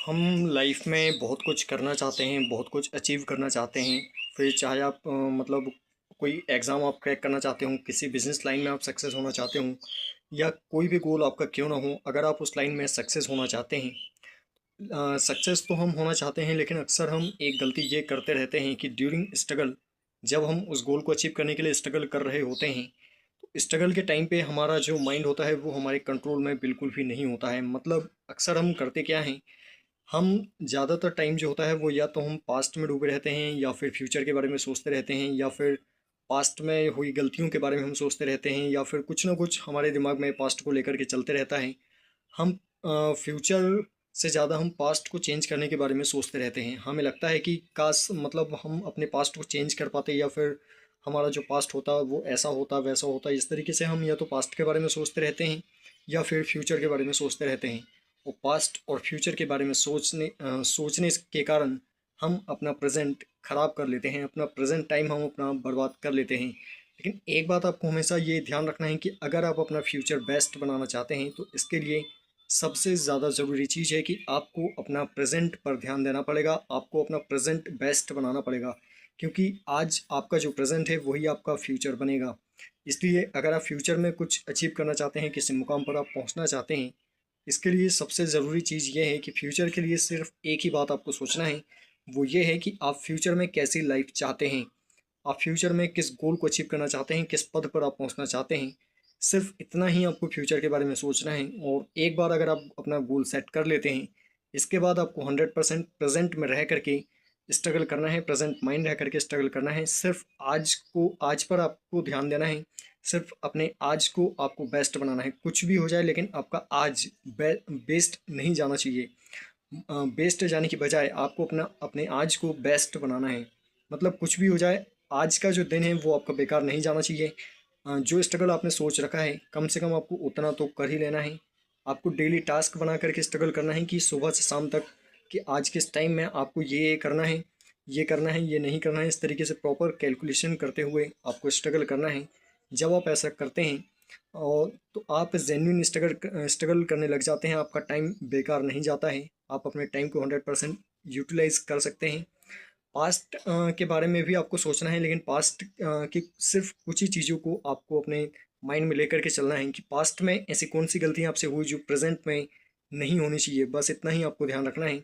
हम लाइफ में बहुत कुछ करना चाहते हैं, बहुत कुछ अचीव करना चाहते हैं। फिर चाहे आप मतलब कोई एग्ज़ाम आप क्रैक करना चाहते हो, किसी बिजनेस लाइन में आप सक्सेस होना चाहते हो, या कोई भी गोल आपका क्यों ना हो, अगर आप उस लाइन में सक्सेस होना चाहते हैं। सक्सेस तो हम होना चाहते हैं, लेकिन अक्सर हम एक गलती ये करते रहते हैं कि ड्यूरिंग स्ट्रगल, जब हम उस गोल को अचीव करने के लिए स्ट्रगल कर रहे होते हैं, तो स्ट्रगल के टाइम पे हमारा जो माइंड होता है वो हमारे कंट्रोल में बिल्कुल भी नहीं होता है। मतलब अक्सर हम करते क्या हैं, हम ज़्यादातर टाइम जो होता है वो या तो हम पास्ट में डूबे रहते हैं, या फिर फ्यूचर के बारे में सोचते रहते हैं, या फिर पास्ट में हुई गलतियों के बारे में हम सोचते रहते हैं, या फिर कुछ ना कुछ हमारे दिमाग में पास्ट को लेकर के चलते रहता है। हम फ्यूचर से ज़्यादा हम पास्ट को चेंज करने के बारे में सोचते रहते हैं। हमें लगता है कि काश मतलब हम अपने पास्ट को चेंज कर पाते, या फिर हमारा जो पास्ट होता वो ऐसा होता वैसा होता। इस तरीके से हम या तो पास्ट के बारे में सोचते रहते हैं, या फिर फ्यूचर के बारे में सोचते रहते हैं। और पास्ट और फ्यूचर के बारे में सोचने के कारण हम अपना प्रेजेंट ख़राब कर लेते हैं, अपना प्रेजेंट टाइम हम अपना बर्बाद कर लेते हैं। लेकिन एक बात आपको हमेशा ये ध्यान रखना है कि अगर आप अपना फ्यूचर बेस्ट बनाना चाहते हैं, तो इसके लिए सबसे ज़्यादा ज़रूरी चीज़ है कि आपको अपना प्रेजेंट पर ध्यान देना पड़ेगा, आपको अपना प्रेजेंट बेस्ट बनाना पड़ेगा। क्योंकि आज आपका जो प्रेजेंट है वही आपका फ्यूचर बनेगा। इसलिए अगर आप फ्यूचर में कुछ अचीव करना चाहते हैं, किसी मुकाम पर आप पहुंचना चाहते हैं, इसके लिए सबसे ज़रूरी चीज़ ये है कि फ्यूचर के लिए सिर्फ एक ही बात आपको सोचना है। वो ये है कि आप फ्यूचर में कैसी लाइफ चाहते हैं, आप फ्यूचर में किस गोल को अचीव करना चाहते हैं, किस पद पर आप पहुंचना चाहते हैं। सिर्फ इतना ही आपको फ्यूचर के बारे में सोचना है। और एक बार अगर आप अपना गोल सेट कर लेते हैं, इसके बाद आपको 100% प्रेजेंट में रह करके स्ट्रगल करना है, प्रेजेंट माइंड रह करके स्ट्रगल करना है। सिर्फ आज पर आपको ध्यान देना है, सिर्फ अपने आज को आपको बेस्ट बनाना है। कुछ भी हो जाए, लेकिन आपका आज बेस्ट नहीं जाना चाहिए। बेस्ट जाने की बजाय आपको अपने आज को बेस्ट बनाना है। मतलब कुछ भी हो जाए, आज का जो दिन है वो आपका बेकार नहीं जाना चाहिए। जो स्ट्रगल आपने सोच रखा है, कम से कम आपको उतना तो कर ही लेना है। आपको डेली टास्क बना करके स्ट्रगल करना है कि सुबह से शाम तक, कि आज किस टाइम में आपको ये करना है, ये करना है, ये नहीं करना है। इस तरीके से प्रॉपर कैलकुलेशन करते हुए आपको स्ट्रगल करना है। जब आप ऐसा करते हैं और तो आप जेन्युइन स्ट्रगल करने लग जाते हैं, आपका टाइम बेकार नहीं जाता है। आप अपने टाइम को 100% यूटिलाइज कर सकते हैं। पास्ट के बारे में भी आपको सोचना है, लेकिन पास्ट की सिर्फ कुछ ही चीज़ों को आपको अपने माइंड में लेकर के चलना है कि पास्ट में ऐसी कौन सी गलतियाँ आपसे हुई जो प्रेजेंट में नहीं होनी चाहिए। बस इतना ही आपको ध्यान रखना है।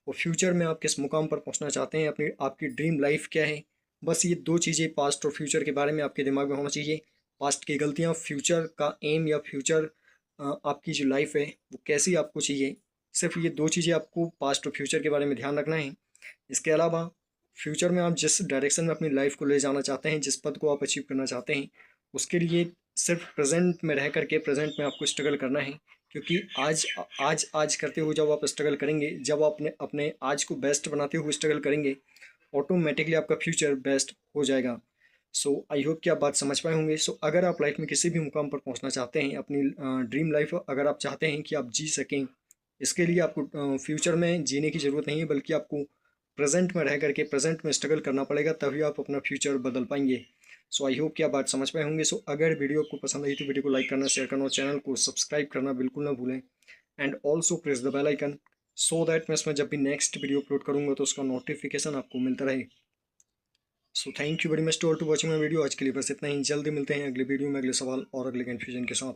और फ्यूचर में आप किस मुकाम पर पहुंचना चाहते हैं, अपनी आपकी ड्रीम लाइफ क्या है, बस ये दो चीज़ें पास्ट और फ्यूचर के बारे में आपके दिमाग में होना चाहिए। पास्ट की गलतियाँ, फ्यूचर का एम या फ्यूचर आपकी जो लाइफ है वो कैसी आपको चाहिए, सिर्फ ये दो चीज़ें आपको पास्ट और फ्यूचर के बारे में ध्यान रखना है। इसके अलावा फ्यूचर में आप जिस डायरेक्शन में अपनी लाइफ को ले जाना चाहते हैं, जिस पद को आप अचीव करना चाहते हैं, उसके लिए सिर्फ प्रेजेंट में रह करके प्रेजेंट में आपको स्ट्रगल करना है। क्योंकि आज आज आज करते हुए जब आप स्ट्रगल करेंगे, जब आप अपने अपने आज को बेस्ट बनाते हुए स्ट्रगल करेंगे, ऑटोमेटिकली आपका फ्यूचर बेस्ट हो जाएगा। सो आई होप कि आप बात समझ पाए होंगे। सो अगर आप लाइफ में किसी भी मुकाम पर पहुंचना चाहते हैं, अपनी ड्रीम लाइफ अगर आप चाहते हैं कि आप जी सकें, इसके लिए आपको फ्यूचर में जीने की ज़रूरत नहीं है, बल्कि आपको प्रेजेंट में रह करके प्रेजेंट में स्ट्रगल करना पड़ेगा, तभी आप अपना फ्यूचर बदल पाएंगे। सो आई होप कि आप बात समझ पाए होंगे। सो अगर वीडियो आपको पसंद आई तो वीडियो को लाइक करना, शेयर करना और चैनल को सब्सक्राइब करना बिल्कुल ना भूलें। And also press the bell icon, so that मैं इसमें जब भी नेक्स्ट वीडियो अपलोड करूँगा तो उसका नोटिफिकेशन आपको मिलता रहे। So thank you very much to all to watching my video. आज के लिए बस इतना ही। जल्दी मिलते हैं अगले वीडियो में, अगले सवाल और अगले कन्फ्यूजन के साथ।